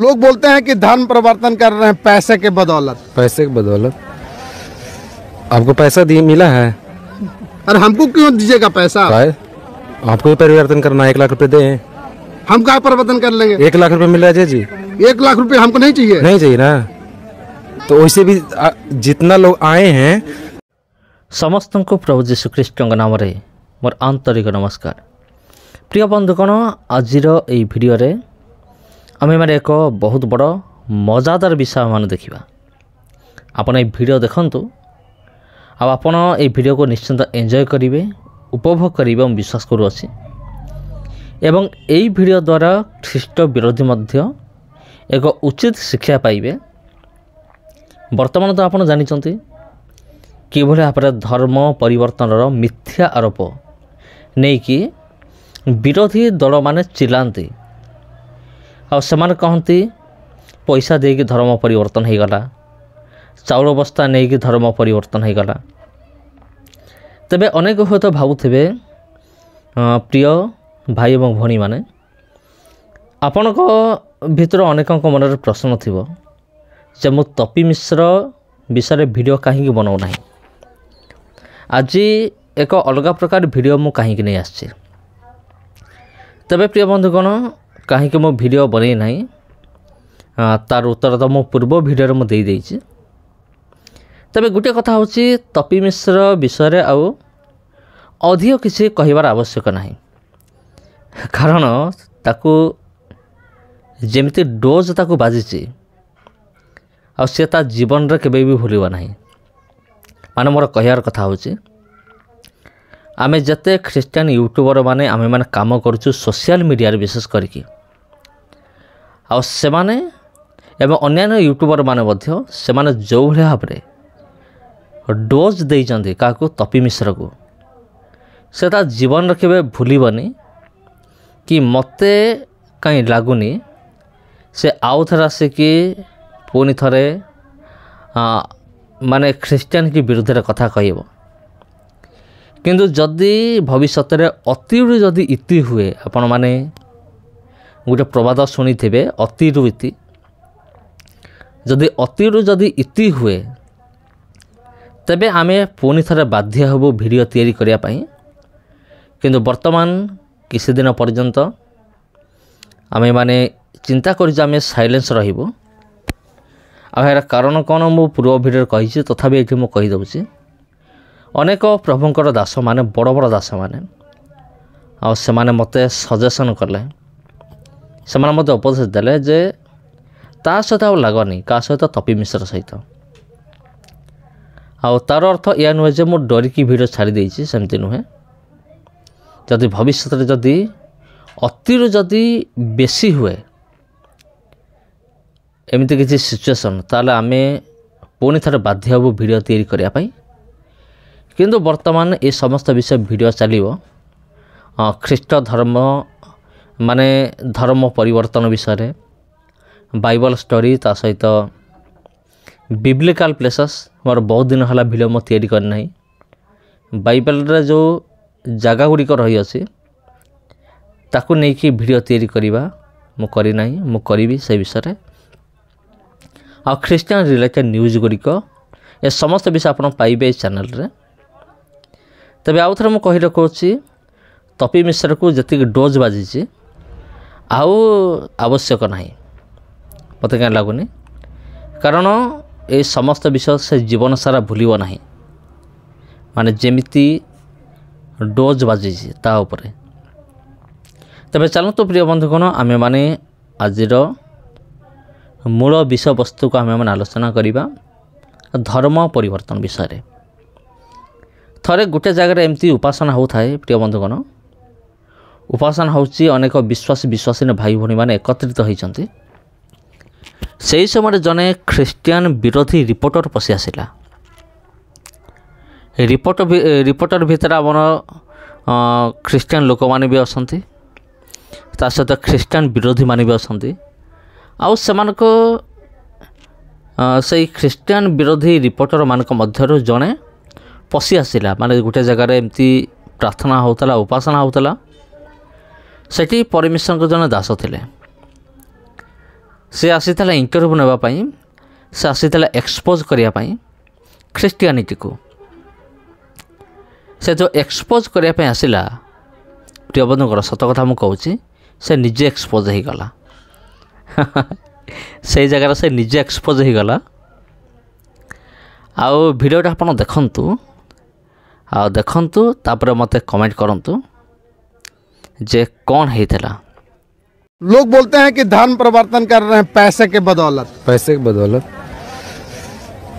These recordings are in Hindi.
लोग बोलते हैं कि धर्म परिवर्तन कर रहे हैं पैसे के बदौलत। पैसे की बदौलत? आपको पैसा मिला है? अरे हमको क्यों दीजिएगा पैसा? आपको ही परिवर्तन करना, 1 लाख रुपए दे। हम क्या परिवर्तन कर लेंगे? 1 लाख रुपए मिला है जी। 1 लाख रुपए हमको नहीं चाहिए। नहीं चाहिए ना, तो वैसे भी जितना लोग आए हैं। समस्त को प्रभु जीशु ख्रीष्ट नाम रे मोर आंतरिक नमस्कार। प्रिय बंधुगण, आज भिडियो रे आमे माने एक बहुत बड़ मजादार विषय मान देखा। आपण ये भिडियो देखंतु, आपण ये भिडियो को निश्चिंत एंजॉय करेंगे, उपभोग करेंगे विश्वास करुँची। एवं यही भिडियो द्वारा ख्रीष्ट विरोधी मध्य एक उचित शिक्षा पाइबे। वर्तमान तो आपण जानिचंती कि भाव धर्म परिवर्तन मिथ्या आरोप नहीं कि विरोधी दल माने चिल्लांती आ सेमाने कहती पैसा देकी धर्म परिवर्तन हो गला, चाउल बस्ता नहीं कि धर्म परिवर्तन हो गला। तेबे अनेक हुए तो भावुथिबे प्रिय भाई एवं भणी माने, आपण भितर अनेकों मन प्रश्न थिबो जे मु तपी मिश्र विषय वीडियो कहीं बनाऊ ना। आज एक अलग प्रकार वीडियो मु कहीं नहीं आछि। तबे प्रिय बंधुगण, कहीं मो वीडियो बनै ना तार उत्तर तो मो पूर्व वीडियो में दे देछि। तबे गोटे कथा होछि तपी मिश्र विषय आउ अधिक किसी कहिबार आवश्यक नहीं, कारण ताकू जेमिति डोज ताकू बाजिछि आ से ता जीवन रे केबे भी भूलिबा नहीं। माने मोर कहियार कथा होछि आमे जते ख्रिस्टियन यूट्यूबर माने आमे माने काम करछु सोशल मीडिया रे, विशेष करके आ से माने एवं अन्य यूट्यूबर माने मध्य से माने जो भले भाबरे डोज देइचंदी काकू तपी मिश्र को, से ता जीवन रे केबे भूलिबनी कि मते कहीं लागुनी से आउ थर आसिकी पुणी थरे माने ख्रिस्टियन की विरुद्ध कथा कहब। किंतु जदि भविष्य में अतिरु जदि इति हुए, आपण माने गोटे प्रवाद शुणी थे अतिरु इति, जदि अतिरु जदि इति हुए तेबे आमे पुणी थरे बाध्य हबु वीडियो तैयारी करिया पई। किंतु वर्तमान किसी दिन पर्यंत आमे माने चिंता करि आमे साइलेंस रहिबो। आ यार कारण कौन मु पूर्व भिडियो कही, तथापि ये मुझे कहीदे अनेक प्रभुंकर दास माने बड़ बड़ दास माने से मते सजेसन कले, से मते उपदेश देले जे ता सहित आ लगनी का सहित तपी मिश्र सहित। आ तार अर्थ या नुहे जे मु डरिकी भिडियो छाड़ी देछि, सेमती नुहे। जदि भविष्य जदि अतिरु जदि बेसी हुए एमती किसी सिचुएसन, ताले आमे पुणी थरे बाध्य हबु वीडियो तैयारी करिया पई। किंतु वर्तमान ये समस्त विषय वीडियो चलिबो ख्रीष्ट धर्म माने धर्म परिवर्तन विषय रे, बाइबल स्टोरी ता सहित बिब्लिकल प्लेसेस। मोर बहुत दिन हला वीडियो मो तैयारी कर नहीं। बाइबल रे जो जगह गुड़िक रही अछि ताकू नहीं कि वीडियो तैयारी करिबा मो करी नहीं, मो करिबी से विषय रे। आ ख्रिस्टियन रिलेटेड न्यूज गुड़िक ए समस्त विषय आप पाइबे चैनल रे। तबे आउ थरे मु कहि रखुछि तपी मिश्र को जति डोज बाजी आउ आवश्यक नहीं, मते क्या लगुनि। कारण ए समस्त विषय से जीवन सारा भूलिबो नहीं, माने जेमिति डोज बाजी ता उपरे। तबे चलतो प्रिय बंधुगण, आमे माने आजिर मूल विषय वस्तु को आम आलोचना करिबा धर्म परिवर्तन विषय रे। थरे गोटे जगह एमती उपासना होता है प्रिय बंधुगण, उपासना होची अनेक विश्वासी भाई भणी माने एकत्रित होइचंती। सेही समय जने ख्रिस्टियन विरोधी रिपोर्टर पशि आसिला। रिपोर्टर भितर आमर ख्रिस्टियन लोक माने भी असंती, ता सहित ख्रिस्टियन विरोधी माने भी असंती। आउ सेमानको से ख्रिस्टियन विरोधी रिपोर्टर मानक मध्यरु जने पशि आसिला। माने गोटे जगह एमती प्रार्थना होतला, उपासना होतला, सेठी परमेश्वर को जने दास थिले। से आसीला इंटरव्यू नापी से आसीला एक्सपोज करने ख्रीष्टियानिटी को से जो एक्सपोज करने आसला प्रिय बंधुकर सत कथा मुझे कहूँ से निजे एक्सपोज हो गला से जगार से निजे एक्सपोज हो गला आउ वीडियोटा आप देखंतु तापर मते कमेंट करंतु जे कौन होता। लोग बोलते हैं कि धर्म परिवर्तन कर रहे हैं पैसे के बदौलत। पैसे की बदौलत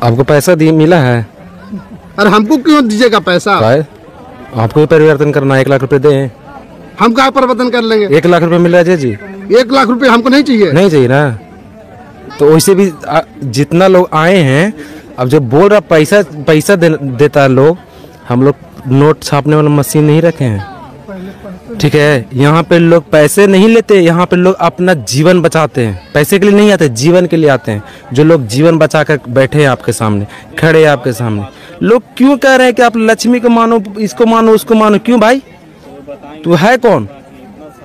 आपको पैसा मिला है? अरे हमको क्यों दीजिएगा पैसा? आपको ही परिवर्तन करना, 1 लाख रुपए दें। हम क्या परिवर्तन कर लेंगे? 1 लाख रुपए मिल रहा है जी। 1 लाख रुपए हमको नहीं चाहिए। नहीं चाहिए ना, तो वैसे भी जितना लोग आए हैं, अब जो बोल रहा पैसा देता है लोग, हम लोग नोट छापने वाला मशीन नहीं रखे हैं, ठीक है। यहाँ पे लोग पैसे नहीं लेते, यहाँ पे लोग अपना जीवन बचाते हैं। पैसे के लिए नहीं आते, जीवन के लिए आते हैं। जो लोग जीवन बचा कर बैठे हैं आपके सामने, खड़े हैं आपके सामने, लोग क्यों कह रहे हैं कि आप लक्ष्मी को मानो, इसको मानो, उसको मानो? क्यों भाई? तू है कौन?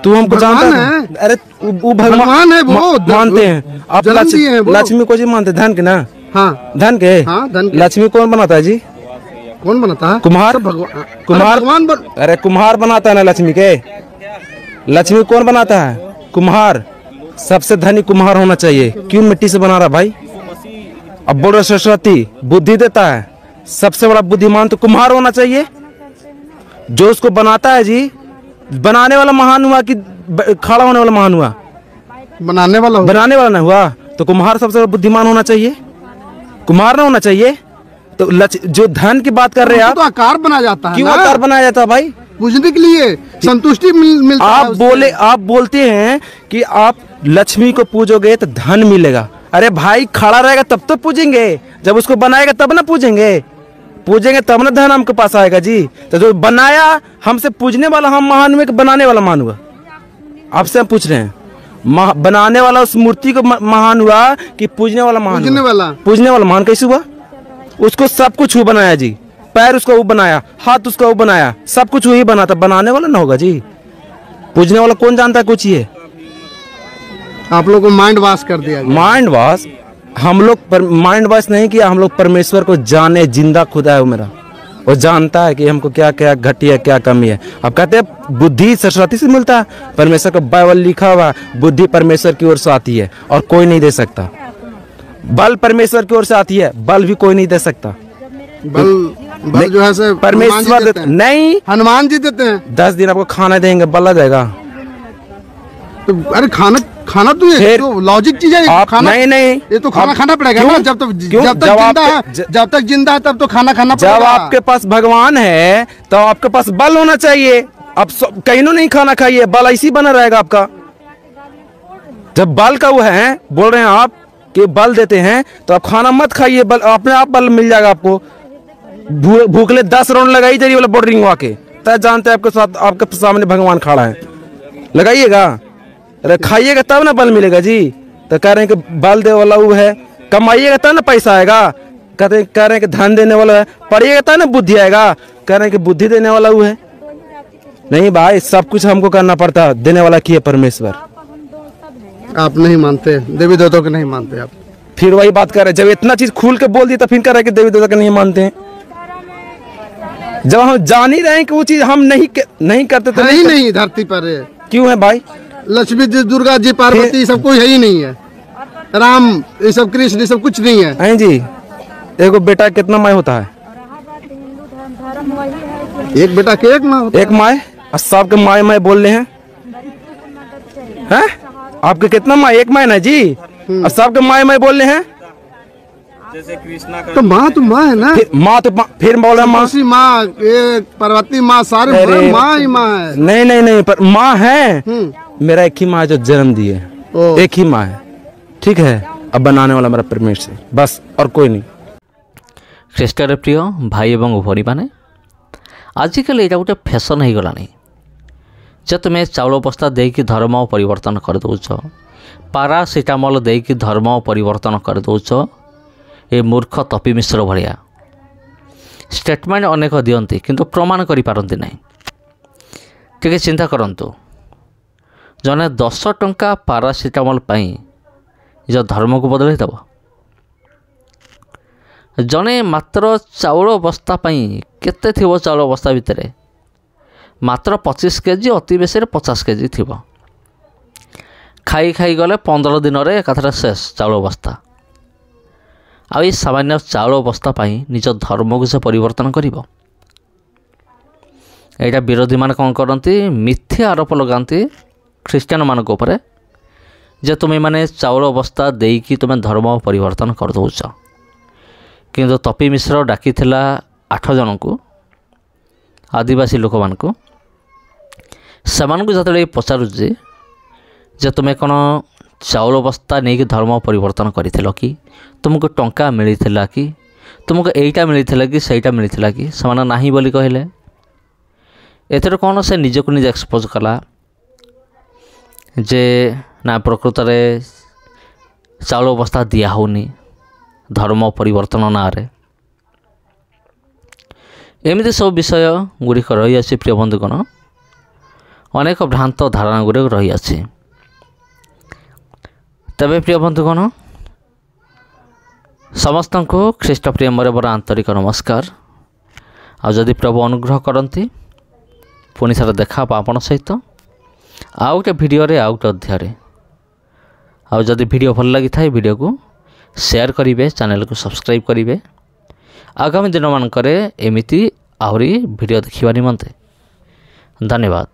तू हमको जानता है? अरे वो भगवान है, वो मानते हैं आप। लक्ष्मी को जी मानते, धन के ना? हाँ, धन के। हाँ, धन के। लक्ष्मी कौन बनाता है जी? कौन बनाता है? कुम्हार। कुम्हार अरे कुम्हार बनाता है ना लक्ष्मी के। लक्ष्मी कौन बनाता है? कुम्हार। सबसे धनी कुम्हार होना चाहिए। क्यों मिट्टी से बना रहा भाई? अब बोल रहे सरस्वती बुद्धि देता है, सबसे बड़ा बुद्धिमान तो कुम्हार होना चाहिए। जो उसको बनाता है जी, बनाने वाला महान हुआ कि खड़ा होने वाला महान हुआ? बनाने वाला ना हुआ, तो कुम्हार सबसे बड़ा बुद्धिमान होना चाहिए, कुम्हार ना होना चाहिए। तो जो धन की बात कर रहे हैं आप, तो आकार बनाया जाता है। क्यों आकार बनाया जाता है भाई? पूजने के लिए, संतुष्टि मिलता है। आप बोलते हैं कि आप लक्ष्मी को पूजोगे तो धन मिलेगा। अरे भाई, खड़ा रहेगा तब तो पूजेंगे, जब उसको बनाएगा तब ना पूजेंगे तब ना धन हमके पास आएगा जी। तो जो बनाया, हमसे पूजने वाला हम महान हुए कि बनाने वाला महान हुआ? आपसे हम पूछ रहे हैं, बनाने वाला उस मूर्ति को महान हुआ कि पूजने वाला महान? पूजने वाला महान कैसे हुआ? उसको सब कुछ वो बनाया जी, पैर उसका वो बनाया, हाथ उसका वो बनाया, सब कुछ वही बना था। बनाने वाला ना होगा जी? पूजने वाला कौन जानता है कुछ? ये आप लोग को माइंड वॉश कर दिया। Mind wash? हम लोग माइंड वॉश नहीं किया, हम लोग परमेश्वर को जाने। जिंदा खुदा है वो मेरा, वो जानता है कि हमको क्या क्या घटी है, क्या कमी है। अब कहते हैं बुद्धि सरस्वती से मिलता है, परमेश्वर का बाइबल लिखा हुआ, बुद्धि परमेश्वर की ओर से आती है और कोई नहीं दे सकता। बल परमेश्वर की ओर से आती है, बल भी कोई नहीं दे सकता। बल जो है से परमेश्वर देते नहीं, हनुमान जी देते हैं। 10 दिन आपको खाना देंगे, बल आ जाएगा। तो अरे खाना तो ये तो लॉजिक चीज है। खाना नहीं, ये तो खाना पड़ेगा ना। जब तक जिंदा है तब तो खाना पड़ेगा। जब आपके पास भगवान है तो आपके पास बल होना चाहिए। अब कहीं नहीं खाना खाइए, बल ऐसी बना रहेगा आपका। जब बल का वो है, बोल रहे हैं आप कि बल देते हैं, तो आप खाना मत खाइए, बल अपने आप बल मिल जाएगा आपको। भूखले 10 राउंड लगाई जाइए वाला बॉर्डरिंग वाके, तब जानते हैं आपके साथ, आपके सामने भगवान खड़ा है, लगाइएगा। अरे खाइएगा तब ना बल मिलेगा जी। तो कह रहे हैं कि बल दे वाला वो है, कमाइएगा तब ना पैसा आएगा। कह रहे हैं कि धन देने वाला है, पढ़िएगा तब ना बुद्धि आएगा। कह रहे हैं कि बुद्धि देने वाला वो है। नहीं भाई, सब कुछ हमको करना पड़ता है, देने वाला की है परमेश्वर। आप नहीं मानते, देवी देवता को नहीं मानते आप। फिर वही बात कर रहे हैं, जब इतना चीज खुल के बोल दी तो फिर कह रहे हैं कि देवी देवता को नहीं मानते हैं। जब हम जान ही रहे हैं कि वो चीज हम नहीं करते तो नहीं धरती पर क्यों है भाई? लक्ष्मी जी, दुर्गा जी, पार्वती सब कोई है ही नहीं है। राम, ये सब कृष्ण, ये सब कुछ नहीं है जी। एक बेटा कितना माय होता है? एक बेटा के एक माँ होता है। एक माय, सबके माय माय बोल रहे हैं। आपके कितना माय? एक माय ना जी, और सबके माय माय बोल रहे हैं। जैसे कृष्णा का तो माँ है ना। माँ तो फिर बोल रहा माँ, पार्वती माँ, सारे माँ ही माँ है। नहीं, पर माँ है। मेरा एक ही माँ है जो जन्म दी है, एक ही माँ है, ठीक है। अब बनाने वाला मेरा परमेश्वर बस, और कोई नहीं। ଖ୍ରୀଷ୍ଟରେ ପ୍ରିୟ ଭାଇ ଏବଂ ଭଉଣୀମାନେ, ଆଜିକାଲି ଏଇଟା ଗୋଟେ ଫ୍ୟାସନ୍ ହେଇଗଲାଣି ଯେ ତୁମେ ଚାଉଳ ବସ୍ତା ଦେଇକି ଧର୍ମ ପରିବର୍ତ୍ତନ କରିଦେଉଛ, ପାରାସିଟାମଲ୍ ଦେଇକି ଧର୍ମ ପରିବର୍ତ୍ତନ କରିଦେଉଛ। ଏ ମୂର୍ଖ ତପି ମିଶ୍ର ଭଳିଆ ଷ୍ଟେଟମେଣ୍ଟ ଅନେକ ଦିଅନ୍ତି କିନ୍ତୁ ପ୍ରମାଣ କରିପାରନ୍ତି ନାହିଁ। ଟିକେ ଚିନ୍ତା କରନ୍ତୁ, ଜଣେ 10 ଟଙ୍କା ପାରାସିଟାମଲ୍ ପାଇଁ निज धर्म को बदल दब। जड़े मात्र चाउल बस्ता केते थिबो चाउल बस्ता भितर मात्र 25 केजी अति बेसी 50 केजी थी खाई खाई गले 15 दिन रे एकाथरे शेष चाउल बस्ता। आ ये सामान्य चाउल बस्ता निज धर्म को से परिवर्तन करिवो। एटा विरोधी मान कौन करती मिथ्या आरोप लगाती ख्रीस्टियान मान ऊपर जे तुम्हें माने चाउल बस्ता देकी तुम्हें धर्म परिवर्तन कर दौच। किंतु तपी मिश्र डाकी 8 जन को आदिवासी लोक मान को जो पचारुचे जे तुम्हें कौन चाउल बस्ता नहीं कि धर्म परिवर्तन कर कि तुमको टंका मिलता कि तुमको एटा मिलता कि सहीटा मिलता कि से नहीं बोली कहले। एथर कौन से निजक निज एक्सपोज कला जे ना प्रकृत रे चाउल बस्ता दिया होनी धर्म परिवर्तन ना रे। एमती सब विषय गुड़िक रही आछि प्रिय बंधुगण अनेक भ्रांत धारणा गुड़िक रही आछि। तबे प्रिय बंधुगण समस्त को ख्रीष्ट प्रेम मोर आंतरिक नमस्कार। आ जदि प्रभु अनुग्रह करती पुणी थर देखा आपण सहित आउ गोटे भिडियो आउ गोटे अध्याय। आ जदि भिडियो भल लगी था भिडियो को शेयर करेंगे, चैनल को सब्सक्राइब करेंगे। आगामी दिन मानक एमिति आहरी भिडियो देखा निमंते धन्यवाद।